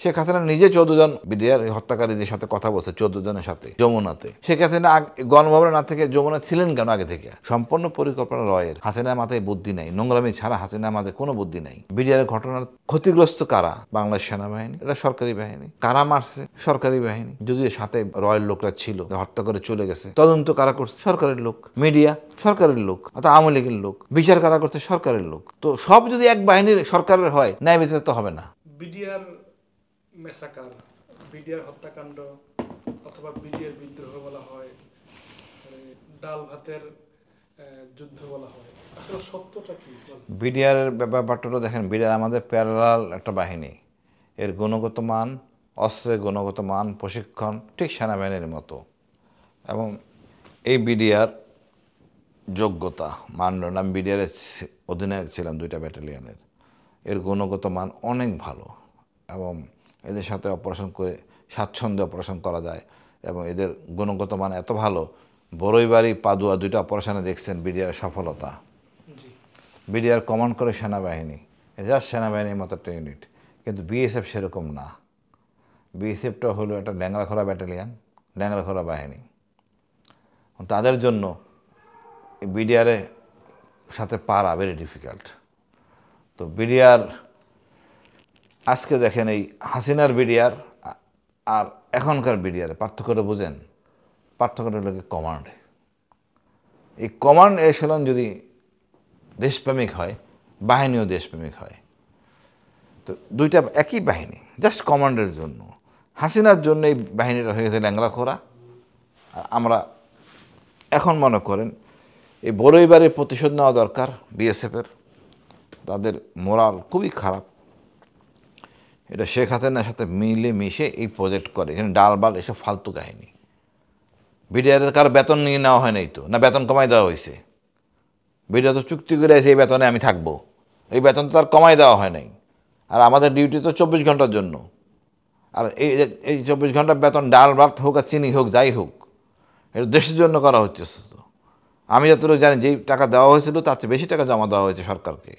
শেখ হাসিনা নিজে 14 জন বিডিআর হত্যাকারীদের সাথে কথা বলছে, 14 জনের সাথে যমুনাতে। শেখ হাসিনা গণভবনে না থেকে যমুনা ছিলেন কেন আগে থেকে? সম্পূর্ণ পরিকল্পনা রয়ের। হাসিনার মাথায় বুদ্ধি নাই, নোংরামি ছাড়া হাসিনার মাথায় কোনো বুদ্ধি নাই। বিডিআর ঘটনার ক্ষতিগ্রস্ত কারা? বাংলাদেশ সেনাবাহিনী, এটা সরকারি বাহিনী। কারা মারছে? সরকারি বাহিনী। যদিও সাথে রয়ের লোকরা ছিল, হত্যা করে চলে গেছে। তদন্ত কারা করছে? সরকারের লোক। মিডিয়া সরকারের লোক, অর্থাৎ আওয়ামী লীগের লোক। বিচার কারা করছে? সরকারের লোক। তো সব যদি এক বাহিনীর সরকারের হয়, ন্যায় বিচার তো হবে না। বিডিআর মেসাকার, বিডিআর হত্যাকাণ্ড অথবা বিডিআর বিদ্রোহ বলা হয়, ডাল ভাতের যুদ্ধ বলা হয়, আসলে সত্যটা কি? বিডিআর ব্যাপারটা দেখেন, বিডিআর আমাদের প্যারালাল একটা বাহিনী। এর গুণগত মান, অস্ত্রের গুণগত মান, প্রশিক্ষণ ঠিক সেনাবাহিনীর মতো। এবং এই বিডিআর যোগ্যতা, মানদণ্ড, আমি বিডিআরের অধিনায়ক ছিলাম 2টা ব্যাটালিয়নের। এর গুণগত মান অনেক ভালো এবং এদের সাথে অপারেশন করে স্বাচ্ছন্দ্যে অপারেশন করা যায়। এবং এদের গুণগত মান এত ভালো, বড়ইবাড়ি, পাদুয়া 2টা অপারেশনে দেখছেন বিডিআর সফলতা। বিডিআর কমান্ড করে সেনাবাহিনী, জাস্ট সেনাবাহিনীর মতো একটা ইউনিট। কিন্তু বিএসএফ সেরকম না। বিএসএফটা হলো একটা ল্যাংড়াখোরা ব্যাটালিয়ান, ল্যাংড়াখোরা বাহিনী। তাদের জন্য বিডিআরের সাথে পারা ভেরি ডিফিকাল্ট। তো বিডিআর আজকে দেখেন, এই হাসিনার বিডিআর আর এখনকার বিডিআর পার্থক্যটা বুঝেন? পার্থক্যটা হলো কমান্ডে। এই কমান্ড এশালন যদি দেশপ্রেমিক হয়, বাহিনীও দেশপ্রেমিক হয়। তো 2টা একই বাহিনী, জাস্ট কমান্ডের জন্য। হাসিনার জন্য এই বাহিনীটা হয়ে গেছে ল্যাংড়াখোরা। আর আমরা এখন মনে করেন এই বড়ইবারের প্রতিশোধ নেওয়া দরকার বিএসএফের। তাদের মোরাল খুবই খারাপ। এটা শেখ হাসিনার সাথে মিলে মিশে এই প্রজেক্ট করে, এখানে ডালবাল এসব ফালতু কাহিনী। বিডিআরের কারো বেতন নিয়ে নেওয়া হয় নাই তো, না বেতন কমাই দেওয়া হয়েছে? বিডিআর তো চুক্তি করে আছে এই বেতনে আমি থাকবো, এই বেতন তো তার কমাই দেওয়া হয় নাই। আর আমাদের ডিউটি তো 24 ঘন্টার জন্য। আর এই 24 ঘন্টার বেতন ডাল ভাত হোক আর চিনি হোক, যাই হোক, এটা দেশের জন্য করা হচ্ছে। তো আমি যতটুকু জানি, যেই টাকা দেওয়া হয়েছিল তার চেয়ে বেশি টাকা জমা দেওয়া হয়েছে সরকারকে,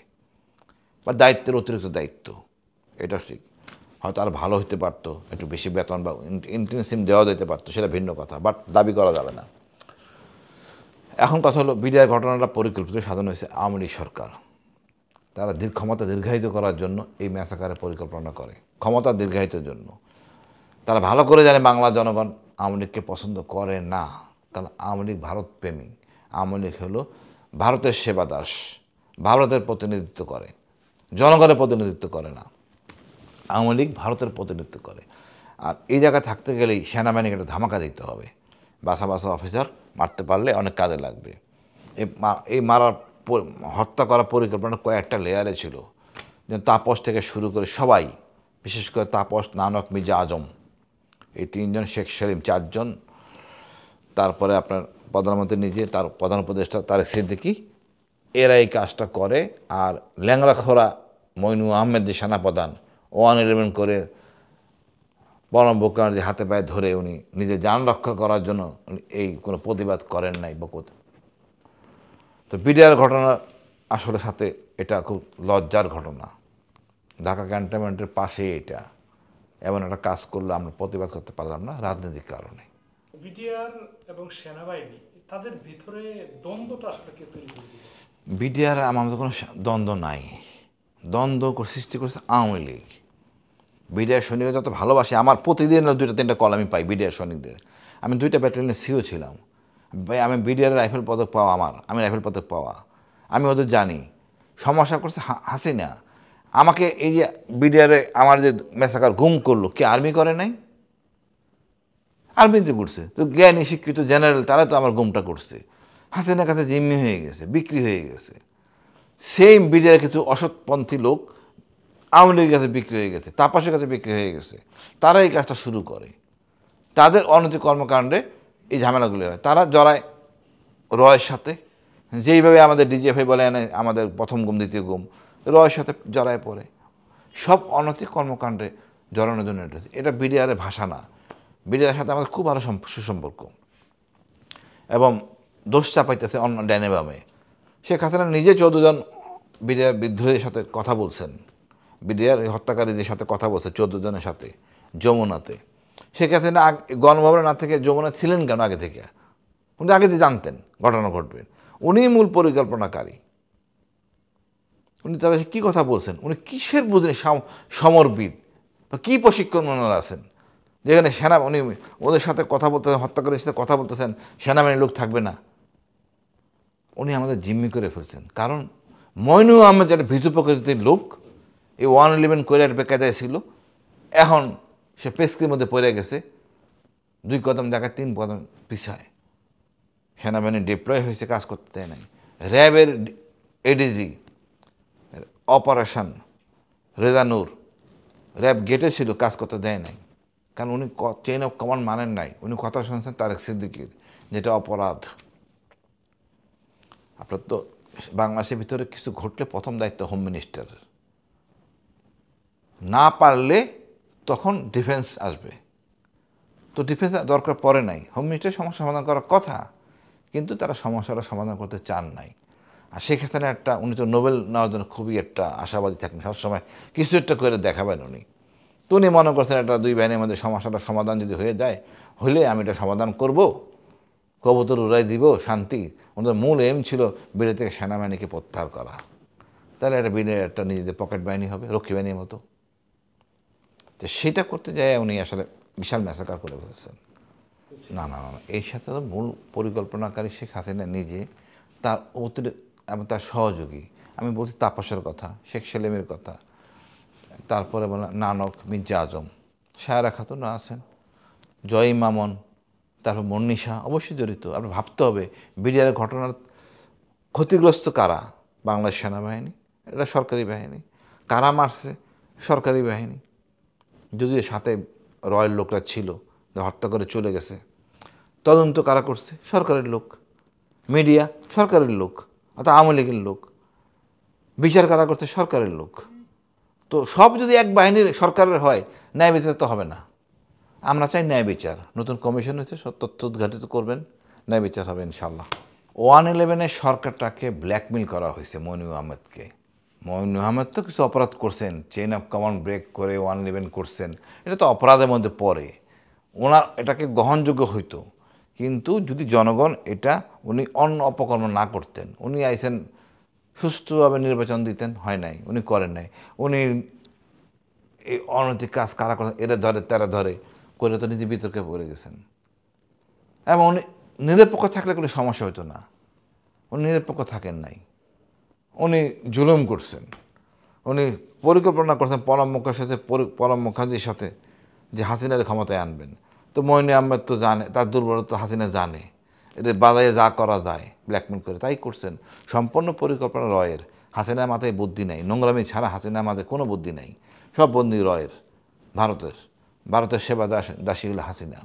বা দায়িত্বের অতিরিক্ত দায়িত্ব। এটা ঠিক, হয়তো আর ভালো হতে পারতো, একটু বেশি বেতন বা ইন্টেনসিভ দেওয়া যেতে পারতো, সেটা ভিন্ন কথা, বাট দাবি করা যাবে না। এখন কথা হলো, বিডিআর ঘটনাটা পরিকল্পিত সাধন হয়েছে আওয়ামী লীগ সরকার। তারা ক্ষমতা দীর্ঘায়িত করার জন্য এই ম্যাসাকারের পরিকল্পনা করে, ক্ষমতা দীর্ঘায়িতের জন্য। তারা ভালো করে জানে বাংলার জনগণ আওয়ামী লীগকে পছন্দ করে না, কারণ আওয়ামী লীগ ভারত প্রেমী। আওয়ামী লীগ হলো ভারতের সেবাদাস, ভারতের প্রতিনিধিত্ব করে, জনগণের প্রতিনিধিত্ব করে না। আওয়ামী লীগ ভারতের প্রতিনিধিত্ব করে। আর এই জায়গায় থাকতে গেলেই সেনাবাহিনীকে একটা ধামাকা দিতে হবে। বাসা বাসা অফিসার মারতে পারলে অনেক কাজে লাগবে। এই মারার, হত্যা করার পরিকল্পনা কয়েকটা লেয়ারে ছিল। যেমন তাপস থেকে শুরু করে সবাই, বিশেষ করে তাপস, নানক, মির্জা আজম, এই 3 জন, শেখ সেলিম 4 জন, তারপরে আপনার প্রধানমন্ত্রী নিজে, তার প্রধান উপদেষ্টা তারেক সিদ্দিকী, এরা এই কাজটা করে। আর ল্যাংড়াখোরা মইনু আহমেদ যে সেনাপ্রধান, 111 করে বরম বুকার হাতে পায়ে ধরে উনি নিজের যান রক্ষা করার জন্য এই কোনো প্রতিবাদ করেন নাই বকুত। তো বিডিআর ঘটনা আসলে সাথে এটা খুব লজ্জার ঘটনা। ঢাকা ক্যান্টনমেন্টের পাশে এটা এমন একটা কাজ করলে আমরা প্রতিবাদ করতে পারলাম না রাজনৈতিক কারণে। বিডিআর এবং সেনাবাহিনী, তাদের ভিতরে দ্বন্দ্বটা আসলে কে তৈরি করেছে? বিডিআর আমাদের কোনো দ্বন্দ্ব নাই। দ্বন্দ্ব সৃষ্টি করেছে আওয়ামী লীগ। বিডিআর সৈনিকরা যত ভালোবাসে, আমার প্রতিদিন 2-3টা কল আমি পাই বিডিআর সৈনিকদের। আমি 2টা ব্যাটালিয়নের সিও ছিলাম ভাই, আমি বিডিআর রাইফেল পদক পাওয়া, আমি রাইফেল পদক পাওয়া, আমি ওদের জানি। সমস্যা করছে হাসিনা। আমাকে এই যে বিডিআরে আমার যে মেসাকার গুম করলো, কে আর্মি করে নাই? আর্মিতে করছে তো, জ্ঞানী শিক্ষিত জেনারেল, তারা তো আমার গুমটা করছে। হাসিনার কাছে জিম্মি হয়ে গেছে, বিক্রি হয়ে গেছে। সেম বিডিআর কিছু অসৎপন্থী লোক আওয়ামী লীগের কাছে বিক্রি হয়ে গেছে, তাপাসের কাছে বিক্রি হয়ে গেছে। তারা এই কাজটা শুরু করে, তাদের অনৈতিক কর্মকাণ্ডে এই ঝামেলাগুলি হয়। তারা জড়ায় রয়ের সাথে, যেইভাবে আমাদের ডিজিএফআই বলে এনে আমাদের প্রথম গুম, দ্বিতীয় গুম, রয়ের সাথে জড়ায় পড়ে। সব অনৈতিক কর্মকাণ্ডে জড়ানোর জন্য এটা বিডিআরের ভাষা না। বিডিআরের সাথে আমাদের খুব ভালো সুসম্পর্ক এবং দোষ চাপাইতেছে অন্য ডাইনে বামে। শেখ হাসিনা নিজে 14 জন বিডিআর বিদ্রোহীর সাথে কথা বলছেন, বিডিআর হত্যাকারীদের সাথে কথা বলছে 14 জনের সাথে যমুনাতে। শেখ হাসিনা গণভবনে না থেকে যমুনা ছিলেন কেন আগে থেকে? উনি আগে থেকে জানতেন ঘটনা ঘটবে, উনি মূল পরিকল্পনাকারী। উনি তাদের কী কথা বলছেন, উনি কিসের বুঝে সমরবিদ বা কী প্রশিক্ষণ ওনারা আছেন যেখানে উনি ওদের সাথে কথা বলতেছেন, হত্যাকারীর সাথে কথা বলতেছেন, সেনাবাহিনীর লোক থাকবে না। উনি আমাদের জিম্মি করে ফেলছেন। কারণ মইনু আহমেদ যেটা ভীতু প্রকৃতির লোক, এই 111 কোরিয়ার বেকায়দায় ছিল, এখন সে পেস্ক্রির মধ্যে পড়ে গেছে, 2 কদম জায়গায় 3 কদম পিছায়। সেনাবাহিনী ডিপ্লয় হয়েছে, কাজ করতে দেয় নাই। র্যাবের এডিজি অপারেশন রেজানুর র্যাব গেটে ছিল, কাজ করতে দেয় নাই, কারণ উনি চেইন অফ কমান্ড মানেন নাই। উনি কথা শুনছেন তারেক সিদ্দিকীর, যেটা অপরাধ। আপনার তো বাংলাদেশের ভিতরে কিছু ঘটলে প্রথম দায়িত্ব হোম মিনিস্টারের, না পারলে তখন ডিফেন্স আসবে। তো ডিফেন্স দরকার পড়ে নাই, হোম মিনিস্টার সমস্যা সমাধান করার কথা, কিন্তু তারা সমস্যাটা সমাধান করতে চান নাই। আর সেক্ষেত্রে উনি তো নোবেল নেওয়ার জন্য খুবই একটা আশাবাদী থাকেন, সবসময় কিছু একটা করে দেখাবেন উনি। তো উনি মনে করছেন একটা 2 বাহিনীর মধ্যে সমস্যাটা সমাধান যদি হয়ে যায়, হলে আমি এটা সমাধান করব, কবুতর উড়াই দিব, শান্তি। ওদের মূল এম ছিল বিড়ে থেকে সেনাবাহিনীকে প্রত্যাহার করা, তাহলে একটা বিড়ে একটা নিজেদের পকেট বাহিনী হবে, রক্ষী বাহিনীর মতো। তো সেটা করতে যায় উনি আসলে বিশাল ম্যাসাকার করে ফেলেছেন। না না না, এই সাথে তো মূল পরিকল্পনাকারী শেখ হাসিনা নিজে, তার এবং তার সহযোগী, আমি বলছি তাপসের কথা, শেখ সেলিমের কথা, তারপরে বললাম নানক, মির্জা আজম, সায়রা খাতুন আছেন, জয় মামন, তারপর মন্নিশা অবশ্যই জড়িত। আপনি ভাবতে হবে বিডিআরের ঘটনার ক্ষতিগ্রস্ত কারা? বাংলাদেশ সেনাবাহিনী, এটা সরকারি বাহিনী। কারা মারছে? সরকারি বাহিনী। যদিও সাথে রয়্যাল লোকরা ছিল, হত্যা করে চলে গেছে। তদন্ত কারা করছে? সরকারের লোক। মিডিয়া সরকারের লোক, অর্থাৎ আওয়ামী লীগের লোক। বিচার কারা করছে? সরকারের লোক। তো সব যদি এক বাহিনীর সরকারের হয়, ন্যায় বিচার তো হবে না। আমরা চাই ন্যায় বিচার। নতুন কমিশন হয়েছে, সব তথ্য উদ্ঘাটিত করবেন, ন্যায় বিচার হবে ইনশাল্লাহ। 111 সরকারটাকে ব্ল্যাকমেল করা হয়েছে মইনু আহমেদকে। মইনু আহমেদ তো কিছু অপরাধ করছেন, চেইন অফ কমান্ড ব্রেক করে 111 করছেন, এটা তো অপরাধের মধ্যে পড়ে। ওনার এটাকে গ্রহণযোগ্য হইতো, কিন্তু যদি জনগণ এটা উনি অন্য অপকর্ম না করতেন, উনি আইসেন সুষ্ঠুভাবে নির্বাচন দিতেন, হয় নাই, উনি করেন নাই। উনি এই অনৈতিক কাজ কারা করেন, এরা ধরে তারা ধরে করে তো নিজে বিতর্কে পড়ে গেছেন। এবং উনি নিরপেক্ষ থাকলে কোনো সমস্যা হতো না, উনি নিরপেক্ষ থাকেন নাই, উনি জুলুম করছেন। উনি পরিকল্পনা করছেন প্রণব মুখার্জির সাথে যে হাসিনার ক্ষমতায় আনবেন। তো মইনু আহমেদ তো জানে তার দুর্বলতা, হাসিনা জানে, এটা বাজারে যা করা যায় ব্ল্যাকমেল করে তাই করছেন। সম্পূর্ণ পরিকল্পনা রয়ের। হাসিনার মাথায় বুদ্ধি নেই, নোংরামি ছাড়া হাসিনার মাথায় কোনো বুদ্ধি নেই, সব বন্দী রয়ের, ভারতের সেবা দাসী হলো হাসিনা।